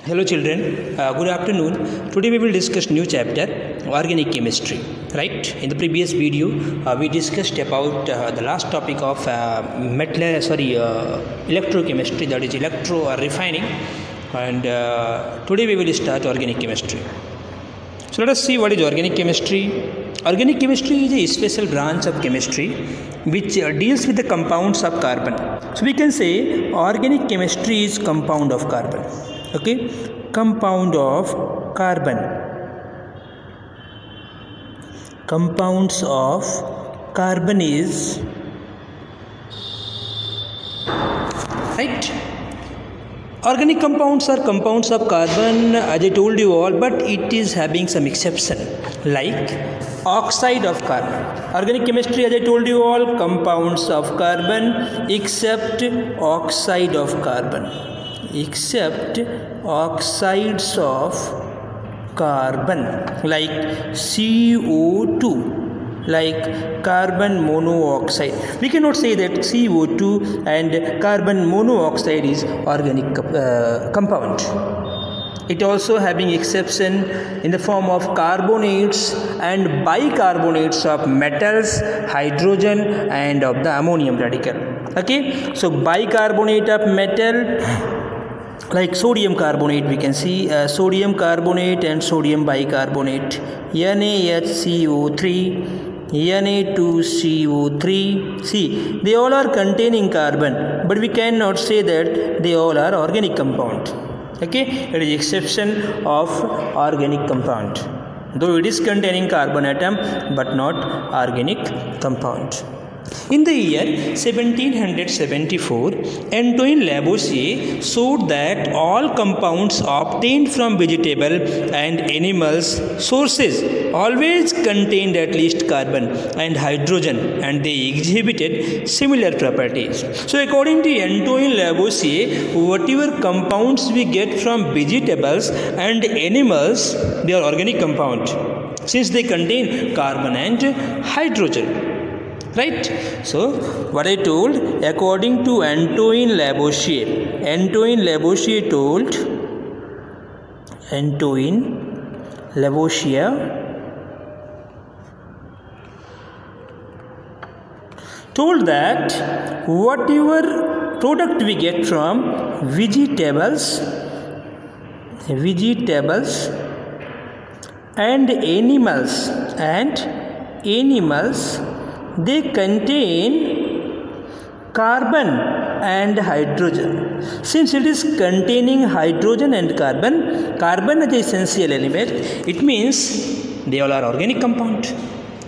Hello children, good afternoon. Today we will discuss new chapter organic chemistry. Right? In the previous video we discussed about the last topic of electrochemistry, that is electro refining, and today we will start organic chemistry. So let us see what is organic chemistry. Organic chemistry is a special branch of chemistry which deals with the compounds of carbon. So we can say organic chemistry is compound of carbon. Okay, compound of carbon. Compounds of carbon is right. Organic compounds are compounds of carbon, as I told you all, but it is having some exception, like oxide of carbon. Organic chemistry, as I told you all, compounds of carbon except oxide of carbon. Except oxides of carbon, like CO2, like carbon monoxide. We cannot say that CO2 and carbon monoxide is organic compound. It also having exception in the form of carbonates and bicarbonates of metals, hydrogen and of the ammonium radical. Okay, so bicarbonate of metal, like sodium carbonate, we can see sodium carbonate and sodium bicarbonate, NaHCO3, Na2CO3. See, they all are containing carbon, but we cannot say that they all are organic compound. Okay, it is exception of organic compound, though it is containing carbon atom but not organic compound. In the year 1774, Antoine Lavoisier showed that all compounds obtained from vegetable and animals sources always contained at least carbon and hydrogen, and they exhibited similar properties. So according to Antoine Lavoisier, whatever compounds we get from vegetables and animals, they are organic compound, since they contain carbon and hydrogen. Right? So what I told, according to Antoine Lavoisier told that whatever product we get from vegetables and animals, they contain carbon and hydrogen. Since it is containing hydrogen and carbon is the essential element, it means they all are organic compound.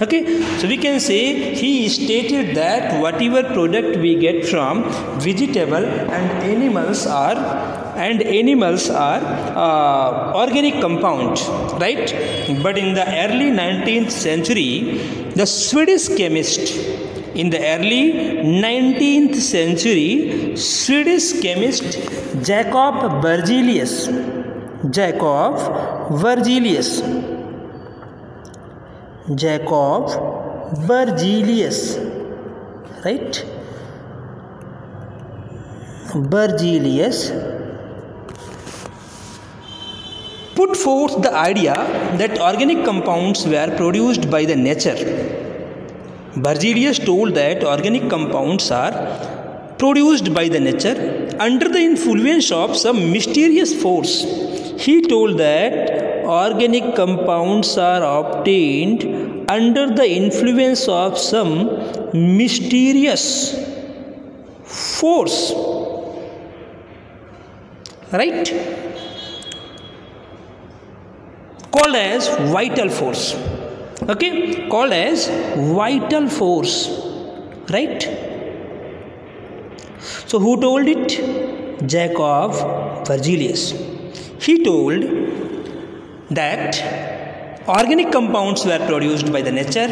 Okay, so we can say he stated that whatever product we get from vegetable and animals are organic compound, right? But in the early 19th century, the Swedish chemist, Jacob Berzelius, right? Berzelius put forth the idea that organic compounds were produced by the nature. Berzelius told that organic compounds are produced by the nature under the influence of some mysterious force. He told that organic compounds are obtained under the influence of some mysterious force, right? Called as vital force. Okay, called as vital force, right? So who told it? Jacob Berzelius. He told that organic compounds were produced by the nature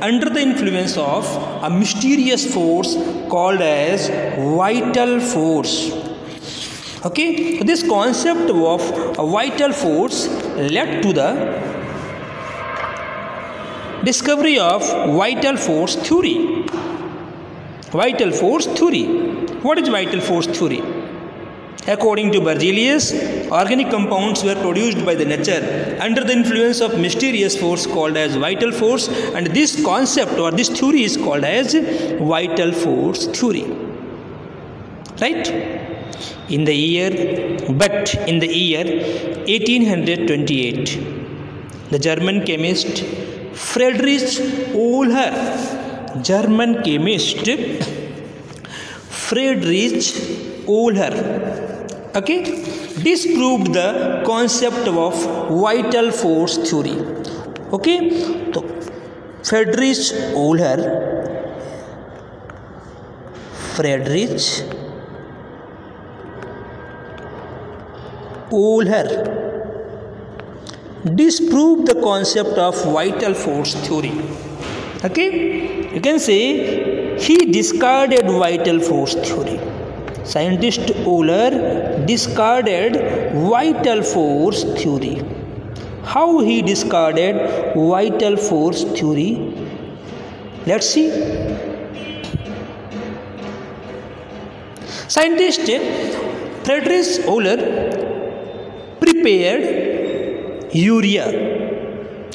under the influence of a mysterious force called as vital force. Okay, this concept of a vital force led to the discovery of vital force theory. Vital force theory. What is vital force theory? According to Berzelius, organic compounds were produced by the nature under the influence of mysterious force called as vital force, and this concept or this theory is called as vital force theory. Right? In the year 1828, the German chemist Friedrich Euler, okay, disproved the concept of vital force theory. Okay, so Friedrich Euler disproved the concept of vital force theory. Okay, you can say he discarded vital force theory. Scientist Euler discarded vital force theory. How he discarded vital force theory? Let's see. Scientist Friedrich Euler prepared urea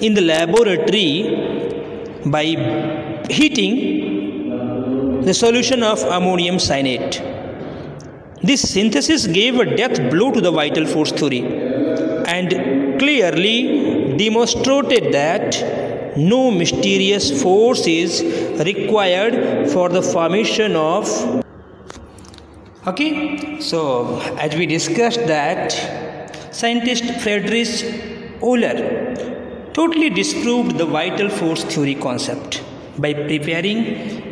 in the laboratory by heating the solution of ammonium cyanide. This synthesis gave a death blow to the vital force theory and clearly demonstrated that no mysterious force is required for the formation of. Okay, so as we discussed that scientist Friedrich Euler totally disproved the vital force theory concept by preparing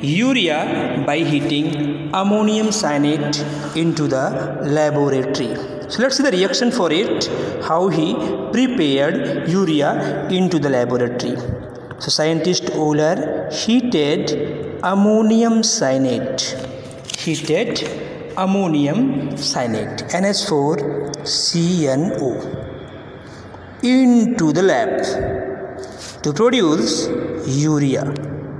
urea by heating ammonium cyanide into the laboratory. So let's see the reaction for it, how he prepared urea into the laboratory. So scientist Euler heated ammonium cyanide, NH4CnO, into the lab to produce urea,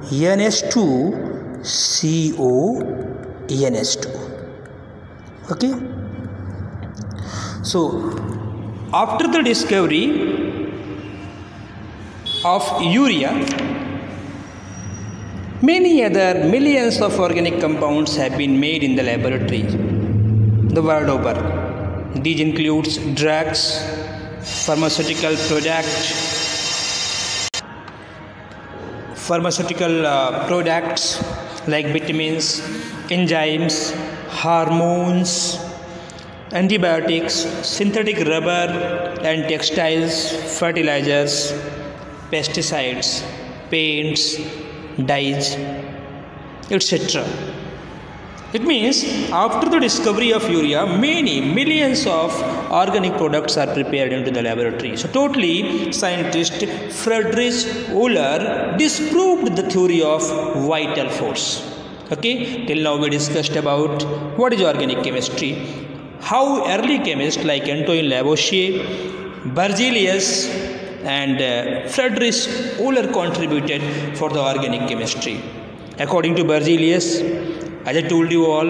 NH2CONH2. Okay, so after the discovery of urea, many other millions of organic compounds have been made in the laboratory the world over. These includes drugs, pharmaceutical products like vitamins, enzymes, hormones, antibiotics, synthetic rubber and textiles, fertilizers, pesticides, paints, dyes, etc. It means after the discovery of urea, many millions of organic products are prepared into the laboratory. So totally, scientist Friedrich Euler disproved the theory of vital force. Okay, till now we discussed about what is organic chemistry, how early chemists like Antoine Lavoisier, Berzelius and Friedrich Euler contributed for the organic chemistry. According to Berzelius, as I told you all,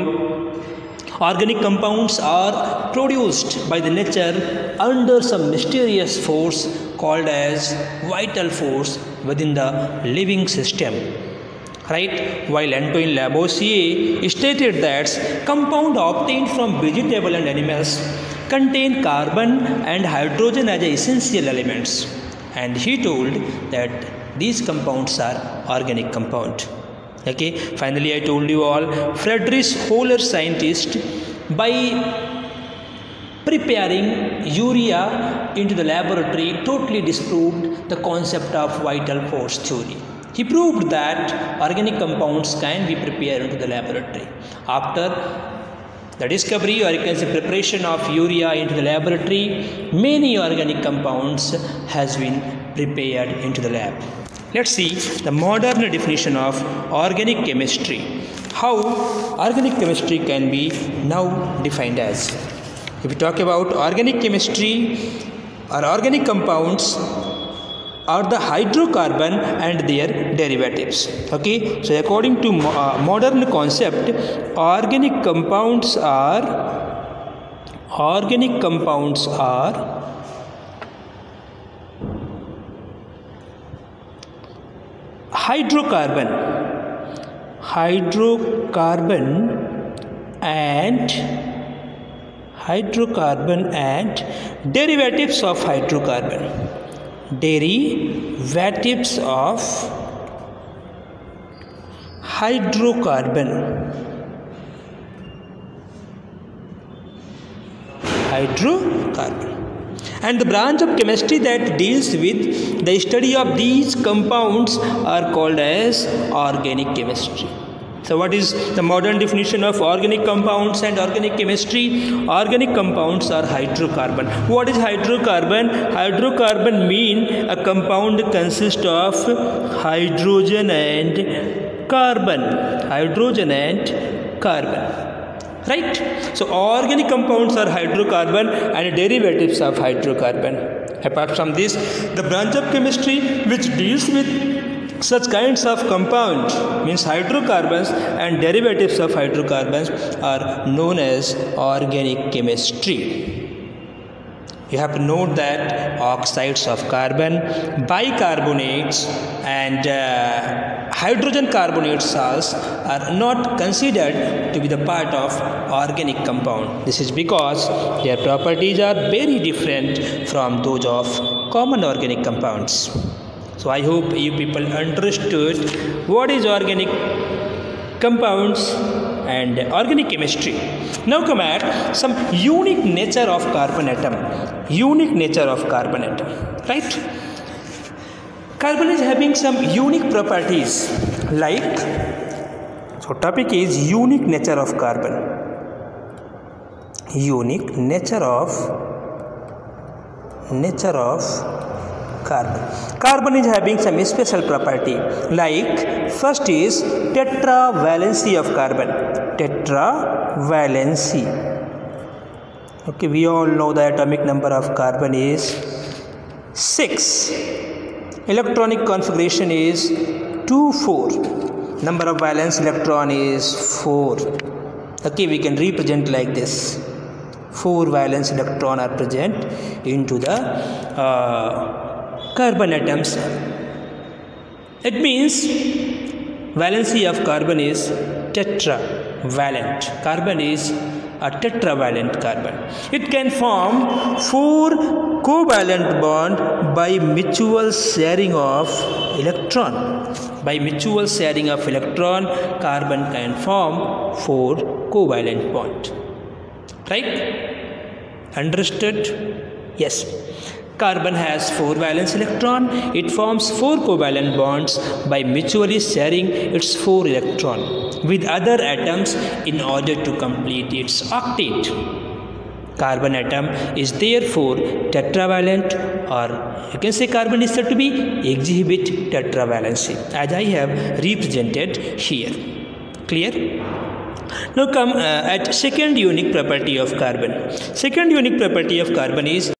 organic compounds are produced by the nature under some mysterious force called as vital force within the living system. Right? While Antoine Lavoisier stated that compound obtained from vegetable and animals contain carbon and hydrogen as essential elements, and he told that these compounds are organic compound. Okay, finally I told you all, Friedrich Euler scientist, by preparing urea into the laboratory, totally disproved the concept of vital force theory. He proved that organic compounds can be prepared into the laboratory. After the discovery, or you can say preparation of urea into the laboratory, many organic compounds has been prepared into the lab. Let's see the modern definition of organic chemistry. How organic chemistry can be now defined as. If we talk about organic chemistry, or organic compounds are the hydrocarbon and their derivatives. Okay, so according to modern concept, organic compounds are Organic compounds are hydrocarbon and derivatives of hydrocarbon. Derivatives of hydrocarbon. And the branch of chemistry that deals with the study of these compounds are called as organic chemistry. So what is the modern definition of organic compounds and organic chemistry? Organic compounds are hydrocarbon. What is hydrocarbon? Hydrocarbon mean a compound consists of hydrogen and carbon. Right? So organic compounds are hydrocarbon and derivatives of hydrocarbon. Apart from this, the branch of chemistry which deals with such kinds of compounds, means hydrocarbons and derivatives of hydrocarbons, are known as organic chemistry. You have to note that oxides of carbon, bicarbonates and hydrogen carbonate salts are not considered to be the part of organic compound. This is because their properties are very different from those of common organic compounds. So I hope you people understood what is organic compounds and organic chemistry. Now come at some unique nature of carbon atom. Right? Carbon is having some unique properties like, so topic is unique nature of carbon. Carbon is having some special property, like first is tetravalency of carbon. Okay, we all know the atomic number of carbon is 6. Electronic configuration is 2,4. Number of valence electron is 4. Okay, we can represent like this. 4 valence electron are present into the carbon atoms. It means valency of carbon is tetravalent. Carbon is a tetravalent carbon. It can form 4 covalent bond by mutual sharing of electron. Carbon can form 4 covalent bond. Right? Understood? Yes. Carbon has 4 valence electron. It forms 4 covalent bonds by mutually sharing its 4 electron with other atoms in order to complete its octet. Carbon atom is therefore tetravalent, or you can say carbon is said to be exhibit tetravalency, as I have represented here. Clear? Now come at second unique property of carbon. Second unique property of carbon is